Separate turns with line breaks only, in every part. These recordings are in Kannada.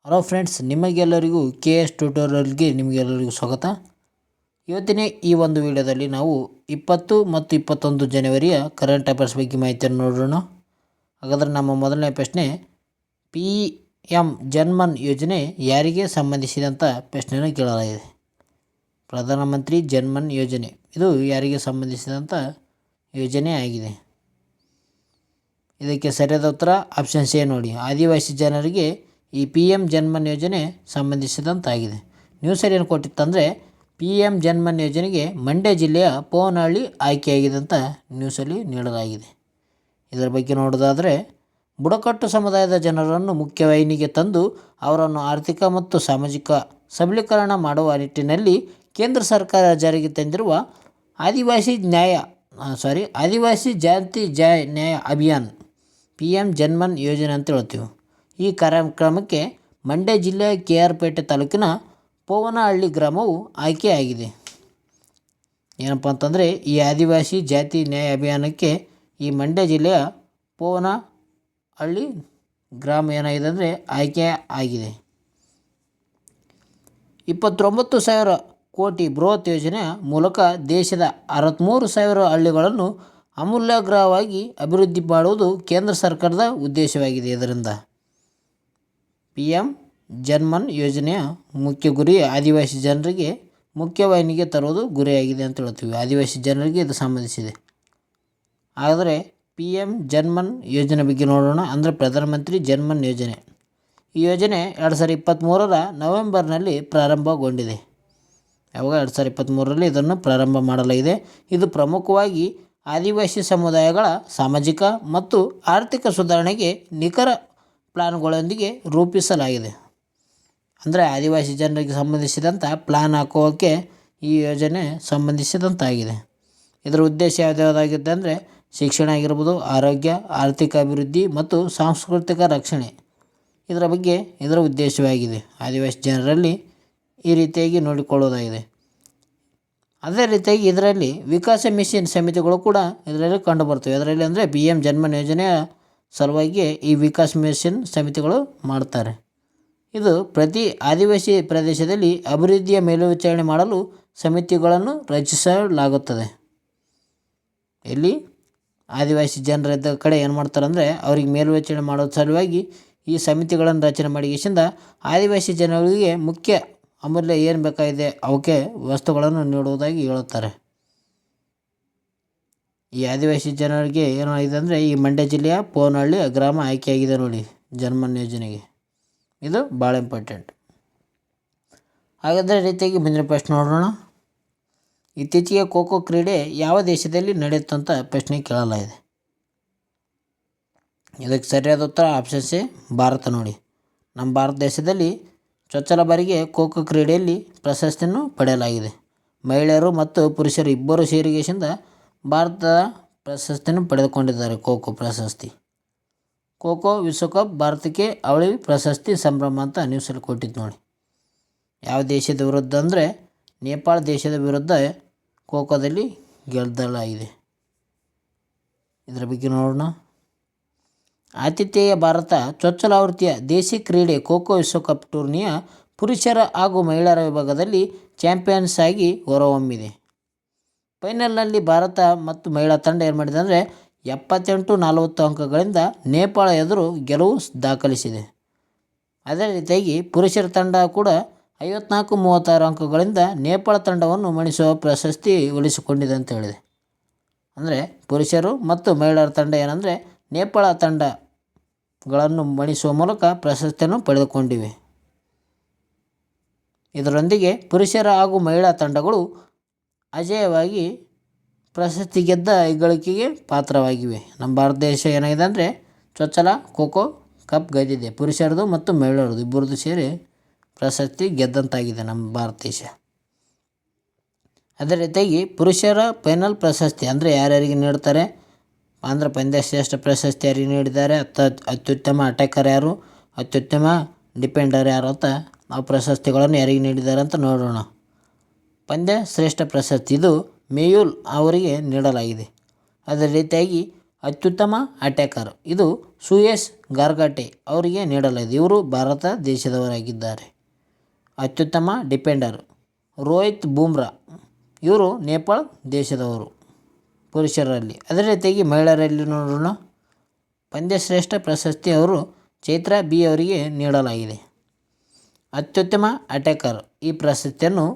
ಹಲೋ ಫ್ರೆಂಡ್ಸ್, ನಿಮಗೆಲ್ಲರಿಗೂ ಕೆ ಎಸ್ ಟ್ಯೂಟೋರಿಯಲ್ಗೆ ನಿಮಗೆಲ್ಲರಿಗೂ ಸ್ವಾಗತ. ಇವತ್ತಿನ ಈ ಒಂದು ವಿಡಿಯೋದಲ್ಲಿ ನಾವು 20 ಮತ್ತು 21 ಜನವರಿಯ ಕರೆಂಟ್ ಅಫೇರ್ಸ್ ಬಗ್ಗೆ ಮಾಹಿತಿಯನ್ನು ನೋಡೋಣ. ಹಾಗಾದರೆ ನಮ್ಮ ಮೊದಲನೇ ಪ್ರಶ್ನೆ, ಪಿ ಎಂ ಜನ್ಮನ್ ಯೋಜನೆ ಯಾರಿಗೆ ಸಂಬಂಧಿಸಿದಂಥ ಪ್ರಶ್ನೆಯನ್ನು ಕೇಳಲಾಗಿದೆ. ಪ್ರಧಾನಮಂತ್ರಿ ಜನ್ಮನ್ ಯೋಜನೆ ಇದು ಯಾರಿಗೆ ಸಂಬಂಧಿಸಿದಂಥ ಯೋಜನೆ ಆಗಿದೆ. ಇದಕ್ಕೆ ಸರಿಯಾದ ಉತ್ತರ ಆಪ್ಷನ್ ಸಿ ನೋಡಿ, ಆದಿವಾಸಿ ಜನರಿಗೆ ಈ ಪಿ ಎಂ ಜನ್ಮನ್ ಯೋಜನೆ ಸಂಬಂಧಿಸಿದಂತಾಗಿದೆ. ನ್ಯೂಸಲ್ಲಿ ಏನು ಕೊಟ್ಟಿತ್ತಂದರೆ, ಪಿ ಎಂ ಜನ್ಮನ್ ಯೋಜನೆಗೆ ಮಂಡ್ಯ ಜಿಲ್ಲೆಯ ಪೋವನಹಳ್ಳಿ ಆಯ್ಕೆಯಾಗಿದೆ ಅಂತ ನ್ಯೂಸಲ್ಲಿ ನೀಡಲಾಗಿದೆ. ಇದರ ಬಗ್ಗೆ ನೋಡೋದಾದರೆ, ಬುಡಕಟ್ಟು ಸಮುದಾಯದ ಜನರನ್ನು ಮುಖ್ಯವಾಹಿನಿಗೆ ತಂದು ಅವರನ್ನು ಆರ್ಥಿಕ ಮತ್ತು ಸಾಮಾಜಿಕ ಸಬಲೀಕರಣ ಮಾಡುವ ನಿಟ್ಟಿನಲ್ಲಿ ಕೇಂದ್ರ ಸರ್ಕಾರ ಜಾರಿಗೆ ತಂದಿರುವ ಆದಿವಾಸಿ ಜಾತಿ ನ್ಯಾಯ ಅಭಿಯಾನ್ ಪಿ ಎಂ ಜನ್ಮನ್ ಯೋಜನೆ ಅಂತ ಹೇಳ್ತೀವಿ. ಈ ಕಾರ್ಯಕ್ರಮಕ್ಕೆ ಮಂಡ್ಯ ಜಿಲ್ಲೆಯ ಕೆ ಆರ್ ಪೇಟೆ ತಾಲೂಕಿನ ಪೋವನಹಳ್ಳಿ ಗ್ರಾಮವು ಆಯ್ಕೆಯಾಗಿದೆ. ಏನಪ್ಪ ಅಂತಂದರೆ, ಈ ಆದಿವಾಸಿ ಜಾತಿ ನ್ಯಾಯ ಅಭಿಯಾನಕ್ಕೆ ಈ ಮಂಡ್ಯ ಜಿಲ್ಲೆಯ ಪೋವನಹಳ್ಳಿ ಗ್ರಾಮ ಏನಾಗಿದೆ ಅಂದರೆ ಆಯ್ಕೆ ಆಗಿದೆ. 29,000 ಕೋಟಿ ಬೃಹತ್ ಯೋಜನೆಯ ಮೂಲಕ ದೇಶದ 63,000 ಹಳ್ಳಿಗಳನ್ನು ಆಮೂಲಾಗ್ರವಾಗಿ ಅಭಿವೃದ್ಧಿ ಮಾಡುವುದು ಕೇಂದ್ರ ಸರ್ಕಾರದ ಉದ್ದೇಶವಾಗಿದೆ. ಇದರಿಂದ ಪಿ ಎಂ ಜನ್ಮನ್ ಯೋಜನೆಯ ಮುಖ್ಯ ಗುರಿ ಆದಿವಾಸಿ ಜನರಿಗೆ ಮುಖ್ಯವಾಹಿನಿಗೆ ತರುವುದು ಗುರಿಯಾಗಿದೆ ಅಂತ ಹೇಳ್ತೀವಿ. ಆದಿವಾಸಿ ಜನರಿಗೆ ಇದು ಸಂಬಂಧಿಸಿದೆ. ಆದರೆ ಪಿ ಎಂ ಜನ್ಮನ್ ಯೋಜನೆ ಬಗ್ಗೆ ನೋಡೋಣ. ಅಂದರೆ ಪ್ರಧಾನಮಂತ್ರಿ ಜನ್ಮನ್ ಯೋಜನೆ, ಈ ಯೋಜನೆ 2023 ನವೆಂಬರ್ನಲ್ಲಿ ಪ್ರಾರಂಭಗೊಂಡಿದೆ. ಯಾವಾಗ 2023 ಇದನ್ನು ಪ್ರಾರಂಭ ಮಾಡಲಾಗಿದೆ. ಇದು ಪ್ರಮುಖವಾಗಿ ಆದಿವಾಸಿ ಸಮುದಾಯಗಳ ಸಾಮಾಜಿಕ ಮತ್ತು ಆರ್ಥಿಕ ಸುಧಾರಣೆಗೆ ನಿಖರ ಪ್ಲಾನ್ಗಳೊಂದಿಗೆ ರೂಪಿಸಲಾಗಿದೆ. ಅಂದರೆ ಆದಿವಾಸಿ ಜನರಿಗೆ ಸಂಬಂಧಿಸಿದಂಥ ಪ್ಲಾನ್ ಹಾಕೋಕ್ಕೆ ಈ ಯೋಜನೆ ಸಂಬಂಧಿಸಿದಂತಾಗಿದೆ. ಇದರ ಉದ್ದೇಶ ಯಾವುದಾಗಿದೆ ಅಂದರೆ, ಶಿಕ್ಷಣ ಆಗಿರ್ಬೋದು, ಆರೋಗ್ಯ, ಆರ್ಥಿಕ ಅಭಿವೃದ್ಧಿ ಮತ್ತು ಸಾಂಸ್ಕೃತಿಕ ರಕ್ಷಣೆ. ಇದರ ಉದ್ದೇಶವಾಗಿದೆ ಆದಿವಾಸಿ ಜನರಲ್ಲಿ ಈ ರೀತಿಯಾಗಿ ನೋಡಿಕೊಳ್ಳೋದಾಗಿದೆ. ಅದೇ ರೀತಿಯಾಗಿ ಇದರಲ್ಲಿ ವಿಕಾಸ ಮಿಷನ್ ಸಮಿತಿಗಳು ಕೂಡ ಇದರಲ್ಲಿ ಕಂಡುಬರ್ತವೆ. ಅದರಲ್ಲಿ ಅಂದರೆ ಪಿ ಎಂ ಜನ್ಮನ್ ಯೋಜನೆಯ ಸಲುವಾಗಿ ಈ ವಿಕಾಸ್ ಮಿಷನ್ ಸಮಿತಿಗಳು ಮಾಡ್ತಾರೆ. ಇದು ಪ್ರತಿ ಆದಿವಾಸಿ ಪ್ರದೇಶದಲ್ಲಿ ಅಭಿವೃದ್ಧಿಯ ಮೇಲ್ವಿಚಾರಣೆ ಮಾಡಲು ಸಮಿತಿಗಳನ್ನು ರಚಿಸಲಾಗುತ್ತದೆ. ಇಲ್ಲಿ ಆದಿವಾಸಿ ಜನರಿದ್ದ ಕಡೆ ಏನು ಮಾಡ್ತಾರೆ ಅಂದರೆ, ಅವ್ರಿಗೆ ಮೇಲ್ವಿಚಾರಣೆ ಮಾಡೋ ಸಲುವಾಗಿ ಈ ಸಮಿತಿಗಳನ್ನು ರಚನೆ ಮಾಡಿಗೆಸಿಂದ ಆದಿವಾಸಿ ಜನರಿಗೆ ಮುಖ್ಯ ಅಮೂಲ್ಯ ಏನು ಬೇಕಾಗಿದೆ ಅವಕ್ಕೆ ವಸ್ತುಗಳನ್ನು ನೀಡುವುದಾಗಿ ಹೇಳುತ್ತಾರೆ. ಈ ಆದಿವಾಸಿ ಜನರಿಗೆ ಏನಾಗಿದೆ ಅಂದರೆ, ಈ ಮಂಡ್ಯ ಜಿಲ್ಲೆಯ ಪೋವನಹಳ್ಳಿ ಗ್ರಾಮ ಆಯ್ಕೆಯಾಗಿದೆ ನೋಡಿ ಜನ್ಮನ್ ಯೋಜನೆಗೆ. ಇದು ಭಾಳ ಇಂಪಾರ್ಟೆಂಟ್. ಹಾಗಾದರೆ ರೀತಿಯಾಗಿ ಮುಂದಿನ ಪ್ರಶ್ನೆ ನೋಡೋಣ. ಇತ್ತೀಚೆಗೆ ಖೋ ಕ್ರೀಡೆ ಯಾವ ದೇಶದಲ್ಲಿ ನಡೆಯುತ್ತೆ ಅಂತ ಪ್ರಶ್ನೆ ಕೇಳಲಾಗಿದೆ. ಇದಕ್ಕೆ ಸರಿಯಾದ ಉತ್ತರ ಆಪ್ಷನ್ ಸಿ ಭಾರತ ನೋಡಿ. ನಮ್ಮ ಭಾರತ ದೇಶದಲ್ಲಿ ಚೊಚ್ಚಲ ಬಾರಿಗೆ ಖೋ ಕ್ರೀಡೆಯಲ್ಲಿ ಪ್ರಶಸ್ತಿಯನ್ನು ಪಡೆಯಲಾಗಿದೆ. ಮಹಿಳೆಯರು ಮತ್ತು ಪುರುಷರು ಇಬ್ಬರು ಸೇರಿಗೆಯಿಂದ ಭಾರತದ ಪ್ರಶಸ್ತಿಯನ್ನು ಪಡೆದುಕೊಂಡಿದ್ದಾರೆ. ಖೋ ಪ್ರಶಸ್ತಿ, ಖೋ ವಿಶ್ವಕಪ್ ಭಾರತಕ್ಕೆ ಅವಳಿ ಪ್ರಶಸ್ತಿ ಸಂಭ್ರಮ ಅಂತ ನ್ಯೂಸಲ್ಲಿ ಕೊಟ್ಟಿದ್ದು ನೋಡಿ. ಯಾವ ದೇಶದ ವಿರುದ್ಧ ಅಂದರೆ, ನೇಪಾಳ ದೇಶದ ವಿರುದ್ಧ ಖೋದಲ್ಲಿ ಗೆದ್ದಲಾಗಿದೆ. ಇದರ ಬಗ್ಗೆ ನೋಡೋಣ. ಆತಿಥೇಯ ಭಾರತ ಚೊಚ್ಚಲ ಆವೃತ್ತಿಯ ದೇಶಿ ಕ್ರೀಡೆ ಖೋ ವಿಶ್ವಕಪ್ ಟೂರ್ನಿಯ ಪುರುಷರ ಹಾಗೂ ಮಹಿಳೆಯರ ವಿಭಾಗದಲ್ಲಿ ಚಾಂಪಿಯನ್ಸ್ ಆಗಿ ಹೊರಹೊಮ್ಮಿದೆ. ಫೈನಲ್ನಲ್ಲಿ ಭಾರತ ಮತ್ತು ಮಹಿಳಾ ತಂಡ ಏನು ಮಾಡಿದೆ ಅಂದರೆ 78-40 ಅಂಕಗಳಿಂದ ನೇಪಾಳ ಎದುರು ಗೆಲುವು ದಾಖಲಿಸಿದೆ. ಅದೇ ರೀತಿಯಾಗಿ ಪುರುಷರ ತಂಡ ಕೂಡ 54-36 ಅಂಕಗಳಿಂದ ನೇಪಾಳ ತಂಡವನ್ನು ಮಣಿಸುವ ಪ್ರಶಸ್ತಿ ಉಳಿಸಿಕೊಂಡಿದೆ ಅಂತ ಹೇಳಿದೆ. ಅಂದರೆ ಪುರುಷರು ಮತ್ತು ಮಹಿಳೆಯರ ತಂಡ ಏನಂದರೆ ನೇಪಾಳ ತಂಡಗಳನ್ನು ಮಣಿಸುವ ಮೂಲಕ ಪ್ರಶಸ್ತಿಯನ್ನು ಪಡೆದುಕೊಂಡಿವೆ. ಇದರೊಂದಿಗೆ ಪುರುಷರ ಹಾಗೂ ಮಹಿಳಾ ತಂಡಗಳು ಅಜೇಯವಾಗಿ ಪ್ರಶಸ್ತಿ ಗೆದ್ದ ಹೆಗ್ಗಳಿಕೆಗೆ ಪಾತ್ರವಾಗಿವೆ. ನಮ್ಮ ಭಾರತ ದೇಶ ಏನಾಗಿದೆ ಅಂದರೆ ಚೊಚ್ಚಲ ಖೋ ಕಪ್ ಗೆದ್ದಿದೆ. ಪುರುಷರದು ಮತ್ತು ಮಹಿಳೆಯರದು ಇಬ್ಬರದು ಸೇರಿ ಪ್ರಶಸ್ತಿ ಗೆದ್ದಂತಾಗಿದೆ ನಮ್ಮ ಭಾರತ ದೇಶ. ಅದೇ ರೀತಿಯಾಗಿ ಪುರುಷರ ಫೈನಲ್ ಪ್ರಶಸ್ತಿ ಅಂದರೆ ಯಾರ್ಯಾರಿಗೆ ನೀಡ್ತಾರೆ ಅಂದರೆ, ಪಂದ್ಯಶ್ರೇಷ್ಠ ಪ್ರಶಸ್ತಿ ಯಾರಿಗೆ ನೀಡಿದ್ದಾರೆ, ಅತ್ಯುತ್ತಮ ಅಟ್ಯಾಕರ್ ಯಾರು, ಅತ್ಯುತ್ತಮ ಡಿಫೆಂಡರ್ ಯಾರು ಅಂತ ನಾವು ಪ್ರಶಸ್ತಿಗಳನ್ನು ಯಾರಿಗೆ ನೀಡಿದ್ದಾರೆ ಅಂತ ನೋಡೋಣ. ಪಂದ್ಯ ಶ್ರೇಷ್ಠ ಪ್ರಶಸ್ತಿ ಇದು ಮೇಯುಲ್ ಅವರಿಗೆ ನೀಡಲಾಗಿದೆ. ಅದೇ ರೀತಿಯಾಗಿ ಅತ್ಯುತ್ತಮ ಅಟ್ಯಾಕರ್ ಇದು ಸುಯೇಶ್ ಗಾರ್ಗಾಟೆ ಅವರಿಗೆ ನೀಡಲಾಗಿದೆ. ಇವರು ಭಾರತ ದೇಶದವರಾಗಿದ್ದಾರೆ. ಅತ್ಯುತ್ತಮ ಡಿಫೆಂಡರ್ ರೋಹಿತ್ ಬೂಮ್ರಾ, ಇವರು ನೇಪಾಳ ದೇಶದವರು ಪುರುಷರಲ್ಲಿ. ಅದೇ ರೀತಿಯಾಗಿ ಮಹಿಳೆಯರಲ್ಲಿ ನೋಡೋಣ. ಪಂದ್ಯಶ್ರೇಷ್ಠ ಪ್ರಶಸ್ತಿ ಅವರು ಚೈತ್ರಾ ಬಿ ಅವರಿಗೆ ನೀಡಲಾಗಿದೆ. ಅತ್ಯುತ್ತಮ ಅಟ್ಯಾಕರ್ ಈ ಪ್ರಶಸ್ತಿಯನ್ನು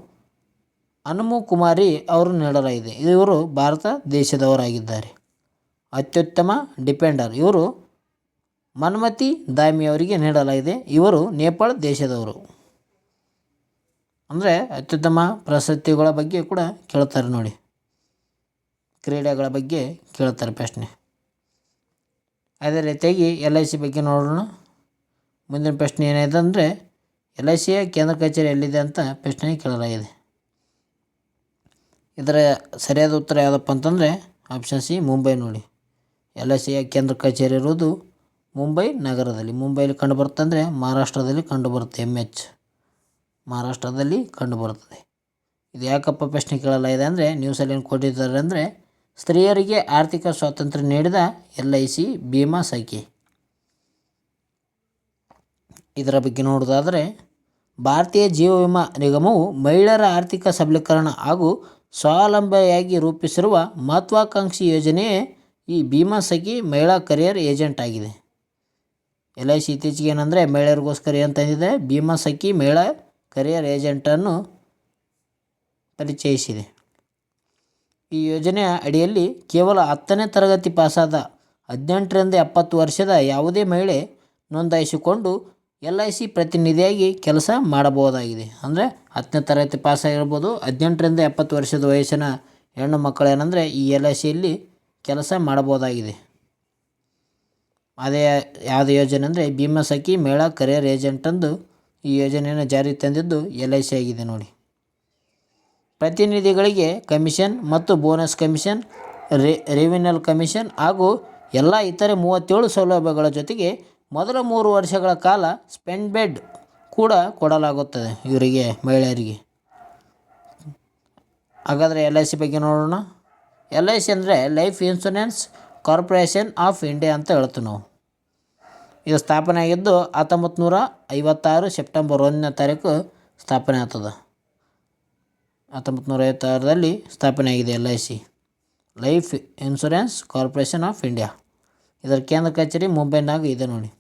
ಹನುಮು ಕುಮಾರಿ ಅವರು ನೀಡಲಾಗಿದೆ. ಇವರು ಭಾರತ ದೇಶದವರಾಗಿದ್ದಾರೆ. ಅತ್ಯುತ್ತಮ ಡಿಫೆಂಡರ್ ಇವರು ಮನ್ಮತಿ ದಾಮಿ ಅವರಿಗೆ ನೀಡಲಾಗಿದೆ. ಇವರು ನೇಪಾಳ ದೇಶದವರು. ಅಂದರೆ ಅತ್ಯುತ್ತಮ ಪ್ರಶಸ್ತಿಗಳ ಬಗ್ಗೆ ಕೂಡ ಕೇಳ್ತಾರೆ ನೋಡಿ, ಕ್ರೀಡೆಗಳ ಬಗ್ಗೆ ಕೇಳ್ತಾರೆ ಪ್ರಶ್ನೆ. ಅದೇ ರೀತಿಯಾಗಿ LIC ಬಗ್ಗೆ ನೋಡೋಣ. ಮುಂದಿನ ಪ್ರಶ್ನೆ ಏನಿದೆ ಅಂದರೆ LICಯ ಕೇಂದ್ರ ಕಚೇರಿ ಎಲ್ಲಿದೆ ಅಂತ ಪ್ರಶ್ನೆ ಕೇಳಲಾಗಿದೆ. ಇದರ ಸರಿಯಾದ ಉತ್ತರ ಯಾವುದಪ್ಪ ಅಂತಂದರೆ ಆಪ್ಷನ್ ಸಿ ಮುಂಬೈ ನೋಡಿ. LICಯ ಕೇಂದ್ರ ಕಚೇರಿ ಇರುವುದು ಮುಂಬೈ ನಗರದಲ್ಲಿ. ಮುಂಬೈಲಿ ಕಂಡುಬರುತ್ತೆ ಅಂದರೆ ಮಹಾರಾಷ್ಟ್ರದಲ್ಲಿ ಕಂಡುಬರುತ್ತೆ. ಮಹಾರಾಷ್ಟ್ರದಲ್ಲಿ ಕಂಡುಬರುತ್ತದೆ. ಇದು ಯಾಕಪ್ಪ ಪ್ರಶ್ನೆ ಕೇಳಲಾಗಿದೆ ಅಂದರೆ ನ್ಯೂಸಲ್ಲಿ ಏನು ಕೊಟ್ಟಿದ್ದಾರೆ ಅಂದರೆ ಸ್ತ್ರೀಯರಿಗೆ ಆರ್ಥಿಕ ಸ್ವಾತಂತ್ರ್ಯ ನೀಡಿದ LIC ಭೀಮಾ ಸಖಿ. ಇದರ ಬಗ್ಗೆ ನೋಡೋದಾದರೆ ಭಾರತೀಯ ಜೀವ ವಿಮಾ ನಿಗಮವು ಮಹಿಳೆಯರ ಆರ್ಥಿಕ ಸಬಲೀಕರಣ ಹಾಗೂ ಸ್ವಾವಲಂಬಿಯಾಗಿ ರೂಪಿಸಿರುವ ಮಹತ್ವಾಕಾಂಕ್ಷಿ ಯೋಜನೆಯೇ ಈ ಭೀಮಾ ಸಖಿ ಮಹಿಳಾ ಕರಿಯರ್ ಏಜೆಂಟ್ ಆಗಿದೆ. LIC ಇತ್ತೀಚೆಗೆ ಏನಂದರೆ ಮಹಿಳೆಯರಿಗೋಸ್ಕರ ಏನು ತಂದಿದೆ, ಭೀಮಾ ಸಖಿ ಮಹಿಳಾ ಕರಿಯರ್ ಏಜೆಂಟನ್ನು ಪರಿಚಯಿಸಿದೆ. ಈ ಯೋಜನೆಯ ಅಡಿಯಲ್ಲಿ ಕೇವಲ 10ನೇ ತರಗತಿ ಪಾಸಾದ 18ರಿಂದ 70 ವರ್ಷದ ಯಾವುದೇ ಮಹಿಳೆ ನೋಂದಾಯಿಸಿಕೊಂಡು LIC ಪ್ರತಿನಿಧಿಯಾಗಿ ಕೆಲಸ ಮಾಡಬಹುದಾಗಿದೆ. ಅಂದರೆ 10ನೇ ತರಗತಿ ಪಾಸಾಗಿರ್ಬೋದು, 18ರಿಂದ 70 ವರ್ಷದ ವಯಸ್ಸಿನ ಹೆಣ್ಣು ಮಕ್ಕಳು ಏನಂದರೆ ಈ LICಯಲ್ಲಿ ಕೆಲಸ ಮಾಡಬಹುದಾಗಿದೆ. ಅದೇ ಯಾವುದೇ ಯೋಜನೆ ಅಂದರೆ ಭೀಮಾ ಸಖಿ ಮಹಿಳಾ ಕರಿಯರ್ ಏಜೆಂಟ್ ಅಂದು ಈ ಯೋಜನೆಯನ್ನು ಜಾರಿಗೆ ತಂದಿದ್ದು LIC ಆಗಿದೆ ನೋಡಿ. ಪ್ರತಿನಿಧಿಗಳಿಗೆ ಕಮಿಷನ್ ಮತ್ತು ಬೋನಸ್ ಕಮಿಷನ್, ರೆವಿನ್ಯಲ್ ಕಮಿಷನ್ ಹಾಗೂ ಎಲ್ಲ ಇತರೆ 37 ಸೌಲಭ್ಯಗಳ ಜೊತೆಗೆ ಮೊದಲ 3 ವರ್ಷಗಳ ಕಾಲ ಸ್ಪೆಂಡ್ ಬೆಡ್ ಕೂಡ ಕೊಡಲಾಗುತ್ತದೆ ಇವರಿಗೆ, ಮಹಿಳೆಯರಿಗೆ. ಹಾಗಾದರೆ LIC ಬಗ್ಗೆ ನೋಡೋಣ. LIC ಅಂದರೆ life insurance corporation of India ಅಂತ ಹೇಳ್ತೀವಿ ನಾವು. ಇದು ಸ್ಥಾಪನೆ ಆಗಿದ್ದು 1956 ಸೆಪ್ಟೆಂಬರ್ 1ನೇ ತಾರೀಕು ಸ್ಥಾಪನೆ ಆಗ್ತದೆ. 1956ರಲ್ಲಿ ಸ್ಥಾಪನೆ ಆಗಿದೆ LIC, life insurance corporation of India. ಇದರ ಕೇಂದ್ರ ಕಚೇರಿ ಮುಂಬೈನಾಗ ಇದೆ ನೋಡಿ.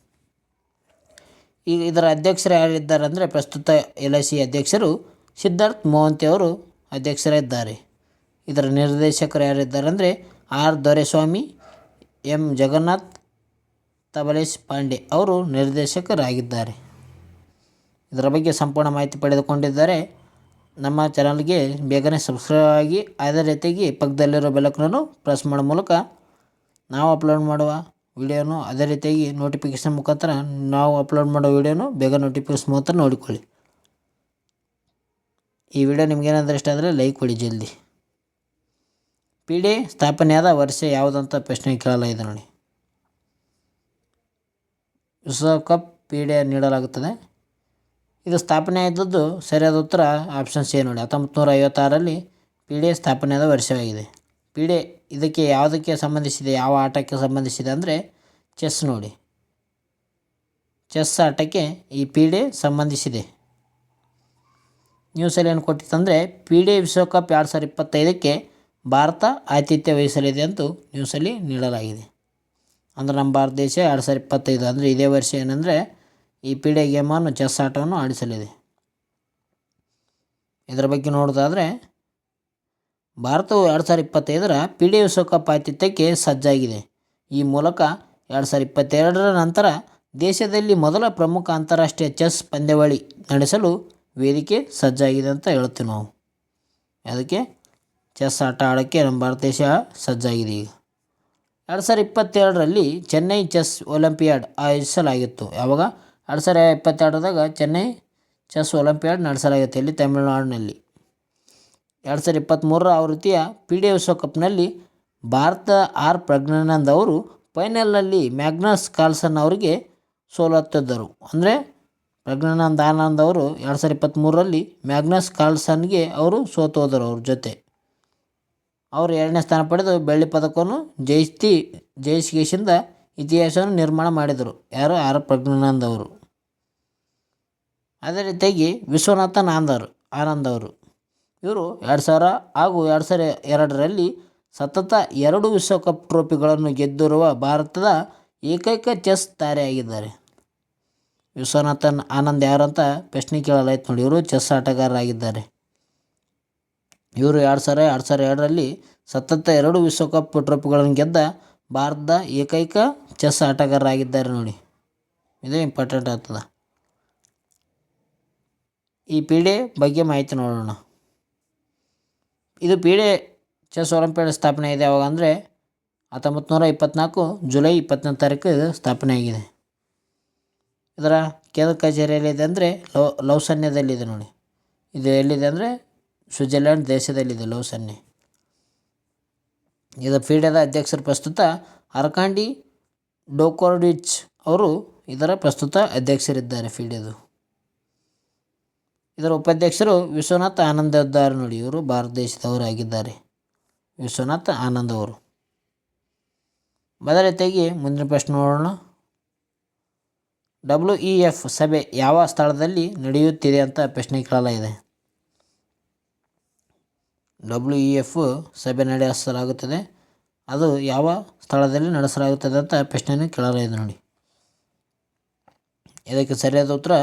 ಈಗ ಇದರ ಅಧ್ಯಕ್ಷರು ಯಾರಿದ್ದಾರೆ ಅಂದರೆ ಪ್ರಸ್ತುತ LIC ಅಧ್ಯಕ್ಷರು ಸಿದ್ಧಾರ್ಥ್ ಮೊಹಂತಿ ಅವರು ಅಧ್ಯಕ್ಷರಿದ್ದಾರೆ. ಇದರ ನಿರ್ದೇಶಕರು ಯಾರಿದ್ದಾರೆ ಅಂದರೆ ಆರ್ ದೊರೆಸ್ವಾಮಿ, ಎಂ ಜಗನ್ನಾಥ್, ತಬಲೇಶ್ ಪಾಂಡೆ ಅವರು ನಿರ್ದೇಶಕರಾಗಿದ್ದಾರೆ. ಇದರ ಬಗ್ಗೆ ಸಂಪೂರ್ಣ ಮಾಹಿತಿ ಪಡೆದುಕೊಂಡಿದ್ದಾರೆ. ನಮ್ಮ ಚಾನಲ್ಗೆ ಬೇಗನೆ ಸಬ್ಸ್ಕ್ರೈಬ್ ಆಗಿ, ಅದೇ ರೀತಿಯಾಗಿ ಪಕ್ಕದಲ್ಲಿರೋ ಬೆಲ್ಲಕ್ಕನ್ನು ಪ್ರೆಸ್ ಮಾಡೋ ಮೂಲಕ ನಾವು ಅಪ್ಲೋಡ್ ಮಾಡುವ ವಿಡಿಯೋನು, ಅದೇ ರೀತಿಯಾಗಿ ನೋಟಿಫಿಕೇಷನ್ ಮುಖಾಂತರ ನಾವು ಅಪ್ಲೋಡ್ ಮಾಡೋ ವಿಡಿಯೋನು ಬೇಗ ನೋಟಿಫಿಕೇಷನ್ ಮುಖಾಂತರ ನೋಡಿಕೊಳ್ಳಿ. ಈ ವಿಡಿಯೋ ನಿಮಗೇನಾದರೂ ಇಷ್ಟ ಆದರೆ ಲೈಕ್ ಕೊಡಿ ಜಲ್ದಿ. PDA ಸ್ಥಾಪನೆಯಾದ ವರ್ಷ ಯಾವುದಂತ ಪ್ರಶ್ನೆ ಕೇಳಲಾಗಿದೆ ನೋಡಿ. ವಿಶ್ವಕಪ್ PDA ನೀಡಲಾಗುತ್ತದೆ. ಇದು ಸ್ಥಾಪನೆ ಆದದ್ದು ಸರಿಯಾದ ಉತ್ತರ ಆಪ್ಷನ್ ಸಿ ನೋಡಿ. 1956ರಲ್ಲಿ PDA ಸ್ಥಾಪನೆಯಾದ ವರ್ಷವಾಗಿದೆ. PDA ಇದಕ್ಕೆ ಯಾವುದಕ್ಕೆ ಸಂಬಂಧಿಸಿದೆ, ಯಾವ ಆಟಕ್ಕೆ ಸಂಬಂಧಿಸಿದೆ ಅಂದರೆ ಚೆಸ್ ನೋಡಿ. ಚೆಸ್ ಆಟಕ್ಕೆ ಈ PDA ಸಂಬಂಧಿಸಿದೆ. ನ್ಯೂಸಲ್ಲಿ ಏನು ಕೊಟ್ಟಿತ್ತಂದರೆ PDA ವಿಶ್ವಕಪ್ 2025ಕ್ಕೆ ಭಾರತ ಆತಿಥ್ಯ ವಹಿಸಲಿದೆ ಅಂತ ನ್ಯೂಸಲ್ಲಿ ನೀಡಲಾಗಿದೆ. ಅಂದರೆ ನಮ್ಮ ಭಾರತ ದೇಶ 2025 ಅಂದರೆ ಇದೇ ವರ್ಷ ಏನಂದರೆ ಈ PDA ಗೇಮನ್ನು, ಚೆಸ್ ಆಟವನ್ನು ಆಡಿಸಲಿದೆ. ಇದರ ಬಗ್ಗೆ ನೋಡೋದಾದರೆ ಭಾರತವು 2025ರ PDA ವಿಶ್ವಕಪ್ ಆತಿಥ್ಯಕ್ಕೆ ಸಜ್ಜಾಗಿದೆ. ಈ ಮೂಲಕ 2022ರ ನಂತರ ದೇಶದಲ್ಲಿ ಮೊದಲ ಪ್ರಮುಖ ಅಂತಾರಾಷ್ಟ್ರೀಯ ಚೆಸ್ ಪಂದ್ಯಾವಳಿ ನಡೆಸಲು ವೇದಿಕೆ ಸಜ್ಜಾಗಿದೆ ಅಂತ ಹೇಳ್ತೀವಿ ನಾವು. ಅದಕ್ಕೆ ಚೆಸ್ ಆಟ ಆಡೋಕ್ಕೆ ನಮ್ಮ ಭಾರತ ದೇಶ ಸಜ್ಜಾಗಿದೆ. ಈಗ 2022ರಲ್ಲಿ ಚೆನ್ನೈ ಚೆಸ್ ಒಲಿಂಪಿಯಾಡ್ ಆಯೋಜಿಸಲಾಗಿತ್ತು. ಯಾವಾಗ 2022ದಾಗ ಚೆನ್ನೈ ಚೆಸ್ ಒಲಿಂಪಿಯಾಡ್ ನಡೆಸಲಾಗಿತ್ತು, ಇಲ್ಲಿ ತಮಿಳುನಾಡಿನಲ್ಲಿ. 2023ರ ಆವೃತ್ತಿಯ PDA ವಿಶ್ವಕಪ್ನಲ್ಲಿ ಭಾರತದ ಆರ್ ಪ್ರಜ್ಞಾನಂದ್ ಅವರು ಫೈನಲ್ನಲ್ಲಿ ಮ್ಯಾಗ್ನಸ್ ಕಾರ್ಲ್ಸನ್ ಅವರಿಗೆ ಸೋಲುತ್ತಿದ್ದರು. ಅಂದರೆ ಪ್ರಜ್ಞಾನಂದ್ ಆನಂದ್ ಅವರು 2023ರಲ್ಲಿ ಮ್ಯಾಗ್ನಸ್ ಕಾರ್ಲ್ಸನ್ಗೆ ಅವರು ಸೋತು ಹೋದರು. ಅವ್ರ ಜೊತೆ ಅವರು 2ನೇ ಸ್ಥಾನ ಪಡೆದು ಬೆಳ್ಳಿ ಪದಕವನ್ನು ಜಯಿಸಿಗೆಸಿಂದ ಇತಿಹಾಸವನ್ನು ನಿರ್ಮಾಣ ಮಾಡಿದರು. ಯಾರು? ಆರ್ ಪ್ರಜ್ಞಾನಂದ್ ಅವರು. ಅದೇ ರೀತಿಯಾಗಿ ವಿಶ್ವನಾಥನ್ ಆನಂದ್ ಅವರು ಇವರು 2000 ಹಾಗೂ 2002ರಲ್ಲಿ ಸತತ 2 ವಿಶ್ವಕಪ್ ಟ್ರೋಫಿಗಳನ್ನು ಗೆದ್ದಿರುವ ಭಾರತದ ಏಕೈಕ ಚೆಸ್ ತಾರೆಯಾಗಿದ್ದಾರೆ. ವಿಶ್ವನಾಥನ್ ಆನಂದ್ ಯಾರಂತ ಪ್ರಶ್ನೆ ಕೇಳಲಾಯ್ತು ನೋಡಿ. ಇವರು ಚೆಸ್ ಆಟಗಾರರಾಗಿದ್ದಾರೆ. ಇವರು 2002ರಲ್ಲಿ ಸತತ 2 ವಿಶ್ವಕಪ್ ಟ್ರೋಫಿಗಳನ್ನು ಗೆದ್ದ ಭಾರತದ ಏಕೈಕ ಚೆಸ್ ಆಟಗಾರರಾಗಿದ್ದಾರೆ ನೋಡಿ. ಇದು ಇಂಪಾರ್ಟೆಂಟ್ ಆಗ್ತದೆ. ಈ ಪೀಡೆ ಬಗ್ಗೆ ಮಾಹಿತಿ ನೋಡೋಣ. ಇದು ಪೀಡೆ ಚೆಸ್ ಒಲಿಂಪಿಯಾಡ್ ಸ್ಥಾಪನೆ ಆಗಿದೆ ಯಾವಾಗ ಅಂದರೆ 1924 ಜುಲೈ 24 ತಾರೀಕು ಇದು ಸ್ಥಾಪನೆ ಆಗಿದೆ. ಇದರ ಕೇಂದ್ರ ಕಚೇರಿ ಎಲ್ಲಿದೆ ಅಂದರೆ ಲೌಸನ್ಯದಲ್ಲಿದೆ ನೋಡಿ. ಇದು ಎಲ್ಲಿದೆ ಅಂದರೆ ಸ್ವಿಟ್ಜರ್ಲ್ಯಾಂಡ್ ದೇಶದಲ್ಲಿದೆ ಲೌಸನ್ಯ. ಇದರ ಫೀಡೆದ ಅಧ್ಯಕ್ಷರು ಪ್ರಸ್ತುತ ಅರ್ಕಾಂಡಿ ಡೋಕೋರ್ಡಿಚ್ ಅವರು ಇದರ ಪ್ರಸ್ತುತ ಅಧ್ಯಕ್ಷರಿದ್ದಾರೆ ಫೀಡೆದು. ಇದರ ಉಪಾಧ್ಯಕ್ಷರು ವಿಶ್ವನಾಥ್ ಆನಂದ್ ಇದ್ದಾರೆ ನೋಡಿ. ಇವರು ಭಾರತ ದೇಶದವರಾಗಿದ್ದಾರೆ. ವಿಶ್ವನಾಥ್ ಆನಂದ್ ಅವರು. ಅದೇ ರೀತಿಯಾಗಿ ಮುಂದಿನ ಪ್ರಶ್ನೆ ನೋಡೋಣ. WEF ಸಭೆ ಯಾವ ಸ್ಥಳದಲ್ಲಿ ನಡೆಯುತ್ತಿದೆ ಅಂತ ಪ್ರಶ್ನೆ ಕೇಳಲಾಗಿದೆ. WEF ಸಭೆ ನಡೆಸಲಾಗುತ್ತದೆ, ಅದು ಯಾವ ಸ್ಥಳದಲ್ಲಿ ನಡೆಸಲಾಗುತ್ತದೆ ಅಂತ ಪ್ರಶ್ನೆಯನ್ನು ಕೇಳಲಾಗಿದೆ ನೋಡಿ. ಇದಕ್ಕೆ ಸರಿಯಾದ ಉತ್ತರ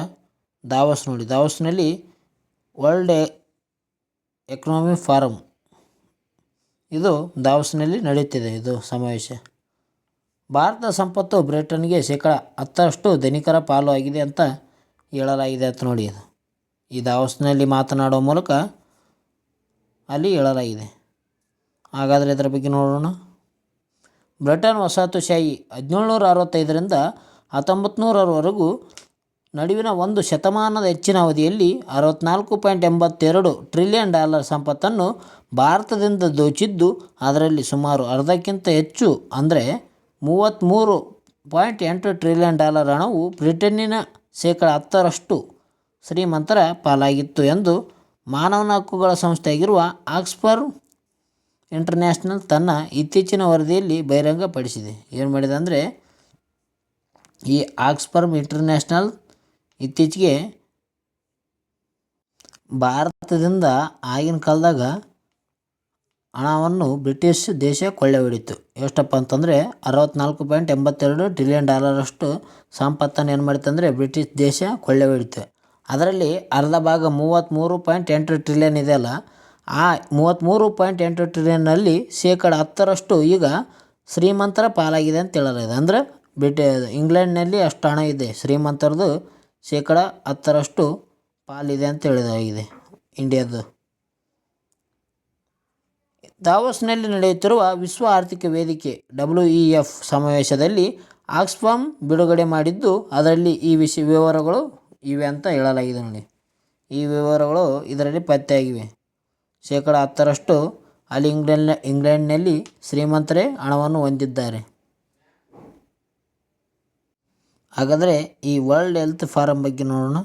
ದಾವೋಸ್ ನೋಡಿ. ದಾವೋಸ್ನಲ್ಲಿ ವರ್ಲ್ಡ್ ಎಕನಾಮಿಕ್ ಫಾರಮ್ ಇದು ದಾವೋಸ್ನಲ್ಲಿ ನಡೆಯುತ್ತಿದೆ ಇದು ಸಮಾವೇಶ. ಭಾರತದ ಸಂಪತ್ತು ಬ್ರಿಟನ್ಗೆ 10% ಧನಿಕರ ಪಾಲು ಆಗಿದೆ ಅಂತ ಹೇಳಲಾಗಿದೆ ಅಂತ ನೋಡಿ. ಇದು ಈ ದಾವೋಸ್ನಲ್ಲಿ ಮಾತನಾಡುವ ಮೂಲಕ ಅಲ್ಲಿ ಹೇಳಲಾಗಿದೆ. ಹಾಗಾದರೆ ಇದರ ಬಗ್ಗೆ ನೋಡೋಣ. ಬ್ರಿಟನ್ ವಸಾಹತುಶಾಹಿ 1765ರಿಂದ 1900ರವರೆಗೂ ನಡುವಿನ ಒಂದು ಶತಮಾನದ ಹೆಚ್ಚಿನ ಅವಧಿಯಲ್ಲಿ $64.82 ಟ್ರಿಲಿಯನ್ ಸಂಪತ್ತನ್ನು ಭಾರತದಿಂದ ದೋಚಿದ್ದು, ಅದರಲ್ಲಿ ಸುಮಾರು ಅರ್ಧಕ್ಕಿಂತ ಹೆಚ್ಚು ಅಂದರೆ $33.8 ಟ್ರಿಲಿಯನ್ ಹಣವು ಬ್ರಿಟನ್ನಿನ 10% ಶ್ರೀಮಂತರ ಪಾಲಾಗಿತ್ತು ಎಂದು ಮಾನವ ಹಕ್ಕುಗಳ ಸಂಸ್ಥೆಯಾಗಿರುವ ಆಕ್ಸ್ಫರ್ಮ್ ಇಂಟರ್ನ್ಯಾಷನಲ್ ತನ್ನ ಇತ್ತೀಚಿನ ವರದಿಯಲ್ಲಿ ಬಹಿರಂಗಪಡಿಸಿದೆ. ಏನು ಮಾಡಿದೆ ಅಂದರೆ ಈ ಆಕ್ಸ್ಫರ್ಮ್ ಇಂಟರ್ನ್ಯಾಷನಲ್ ಇತ್ತೀಚೆಗೆ ಭಾರತದಿಂದ ಆಗಿನ ಕಾಲದಾಗ ಹಣವನ್ನು ಬ್ರಿಟಿಷ್ ದೇಶ ಕೊಳ್ಳೆ ಹೊಡಿತು. ಎಷ್ಟಪ್ಪ ಅಂತಂದರೆ $64.82 ಟ್ರಿಲಿಯನ್ ಸಂಪತ್ತನ್ನು ಏನು ಮಾಡಿತು ಅಂದರೆ ಬ್ರಿಟಿಷ್ ದೇಶ ಕೊಳ್ಳೆ ಹೊಡಿತು. ಅದರಲ್ಲಿ ಅರ್ಧ ಭಾಗ 33.8 ಟ್ರಿಲಿಯನ್ ಇದೆಯಲ್ಲ, ಆ 33.8 ಟ್ರಿಲಿಯನ್ನಲ್ಲಿ 10% ಈಗ ಶ್ರೀಮಂತರ ಪಾಲಾಗಿದೆ ಅಂತ ಹೇಳಲಾಗಿದೆ. ಅಂದರೆ ಇಂಗ್ಲೆಂಡ್ನಲ್ಲಿ ಅಷ್ಟು ಹಣ ಇದೆ, ಶ್ರೀಮಂತರದು 10% ಪಾಲಿದೆ ಅಂತ ಹೇಳಿದಾಗಿದೆ ಇಂಡಿಯಾದ್ದು. ದಾವೋಸ್ನಲ್ಲಿ ನಡೆಯುತ್ತಿರುವ ವಿಶ್ವ ಆರ್ಥಿಕ ವೇದಿಕೆ WEF ಸಮಾವೇಶದಲ್ಲಿ ಆಕ್ಸ್ಫಾರ್ಮ್ ಬಿಡುಗಡೆ ಮಾಡಿದ್ದು, ಅದರಲ್ಲಿ ಈ ವಿವರಗಳು ಇವೆ ಅಂತ ಹೇಳಲಾಗಿದೆ ನೋಡಿ. ಈ ವಿವರಗಳು ಇದರಲ್ಲಿ ಪತ್ತೆಯಾಗಿವೆ. 10% ಅಲ್ಲಿ ಇಂಗ್ಲೆಂಡ್ನಲ್ಲಿ ಶ್ರೀಮಂತರೇ ಹಣವನ್ನು ಹೊಂದಿದ್ದಾರೆ. ಹಾಗಾದರೆ ಈ ವರ್ಲ್ಡ್ ಹೆಲ್ತ್ ಫಾರಮ್ ಬಗ್ಗೆ ನೋಡೋಣ.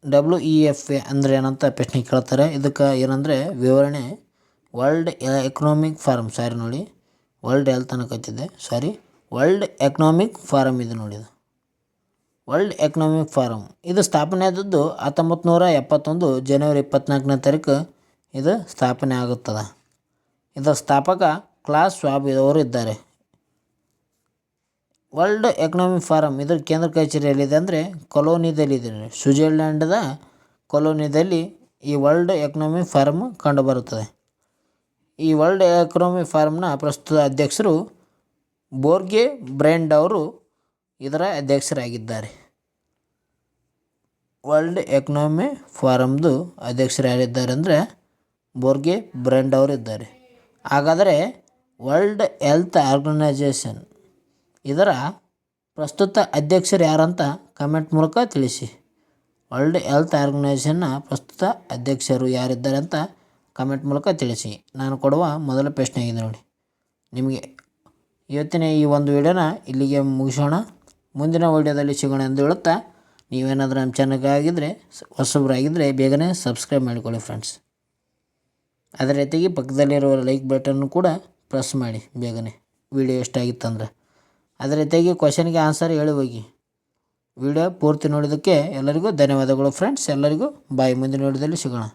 WEF ಅಂದರೆ ಏನಂತ ಪ್ರಶ್ನೆ ಕೇಳ್ತಾರೆ. ಇದಕ್ಕೆ ಏನಂದರೆ ವಿವರಣೆ world economic forum world health ಅನ್ನಕತ್ತಿದ್ದೆ ವರ್ಲ್ಡ್ ಎಕನಾಮಿಕ್ ಫಾರಮ್ ಇದು ನೋಡಿ. ಇದು ವರ್ಲ್ಡ್ ಎಕನಾಮಿಕ್ ಫಾರಮ್ ಇದು ಸ್ಥಾಪನೆ ಆದದ್ದು 1971 ಜನವರಿ 24ನೇ ತಾರೀಕು ಇದು ಸ್ಥಾಪನೆ ಆಗುತ್ತದೆ. ಇದರ ಸ್ಥಾಪಕ ಕ್ಲಾಸ್ ಶ್ವಾಬ್ ಅವರು ಇದ್ದಾರೆ. ವರ್ಲ್ಡ್ ಎಕನಾಮಿಕ್ ಫಾರಮ್ ಇದರ ಕೇಂದ್ರ ಕಚೇರಿ ಎಲ್ಲಿದೆ ಅಂದರೆ ಕೊಲೋನಿದಲ್ಲಿದೆ. ಸ್ವಿಟ್ಜರ್ಲ್ಯಾಂಡ್ದ ಕೊಲೋನಿದಲ್ಲಿ ಈ ವರ್ಲ್ಡ್ ಎಕನಾಮಿಕ್ ಫಾರಮ್ ಕಂಡುಬರುತ್ತದೆ. ಈ ವರ್ಲ್ಡ್ ಎಕನಾಮಿಕ್ ಫಾರಮ್ನ ಪ್ರಸ್ತುತ ಅಧ್ಯಕ್ಷರು ಬೋರ್ಗೆ ಬ್ರೆಂಡ್ ಅವರು ಇದರ ಅಧ್ಯಕ್ಷರಾಗಿದ್ದಾರೆ. ವರ್ಲ್ಡ್ ಎಕನಾಮಿಕ್ ಫಾರಮ್ದು ಅಧ್ಯಕ್ಷರು ಯಾರಿದ್ದಾರೆ ಅಂದರೆ ಬೋರ್ಗೆ ಬ್ರೆಂಡ್ ಅವರು ಇದ್ದಾರೆ. ಹಾಗಾದರೆ ವರ್ಲ್ಡ್ ಹೆಲ್ತ್ ಆರ್ಗನೈಜೇಷನ್ ಇದರ ಪ್ರಸ್ತುತ ಅಧ್ಯಕ್ಷರು ಯಾರಂತ ಕಮೆಂಟ್ ಮೂಲಕ ತಿಳಿಸಿ. ವರ್ಲ್ಡ್ ಹೆಲ್ತ್ ಆರ್ಗನೈಜೇಷನ್ನ ಪ್ರಸ್ತುತ ಅಧ್ಯಕ್ಷರು ಯಾರಿದ್ದಾರೆ ಅಂತ ಕಮೆಂಟ್ ಮೂಲಕ ತಿಳಿಸಿ. ನಾನು ಕೊಡುವ ಮೊದಲ ಪ್ರಶ್ನೆ ಆಗಿದೆ ನೋಡಿ. ನಿಮಗೆ ಇವತ್ತಿನ ಈ ಒಂದು ವಿಡಿಯೋನ ಇಲ್ಲಿಗೆ ಮುಗಿಸೋಣ. ಮುಂದಿನ ವಿಡಿಯೋದಲ್ಲಿ ಸಿಗೋಣ ಎಂದು ಹೇಳುತ್ತಾ, ನೀವೇನಾದರೂ ನಮ್ಮ ಚಾನಲ್ಗೆ ಆಗಿದ್ದರೆ ಹೊಸಬರಾಗಿದ್ದರೆ ಬೇಗನೆ ಸಬ್ಸ್ಕ್ರೈಬ್ ಮಾಡಿಕೊಳ್ಳಿ ಫ್ರೆಂಡ್ಸ್. ಅದೇ ರೀತಿಯಾಗಿ ಪಕ್ಕದಲ್ಲಿರುವ ಲೈಕ್ ಬಟನ್ನು ಕೂಡ ಪ್ರೆಸ್ ಮಾಡಿ ಬೇಗನೆ ವಿಡಿಯೋ ಇಷ್ಟ ಆಗಿತ್ತಂದ್ರೆ. ಅದೇ ರೀತಿಯಾಗಿ ಕ್ವಶನ್ಗೆ ಆನ್ಸರ್ ಹೇಳಿ ಹೋಗಿ. ವಿಡಿಯೋ ಪೂರ್ತಿ ನೋಡಿದ್ದಕ್ಕೆ ಎಲ್ಲರಿಗೂ ಧನ್ಯವಾದಗಳು ಫ್ರೆಂಡ್ಸ್. ಎಲ್ಲರಿಗೂ ಬಾಯ್. ಮುಂದಿನ ವಿಡಿಯೋದಲ್ಲಿ ಸಿಗೋಣ.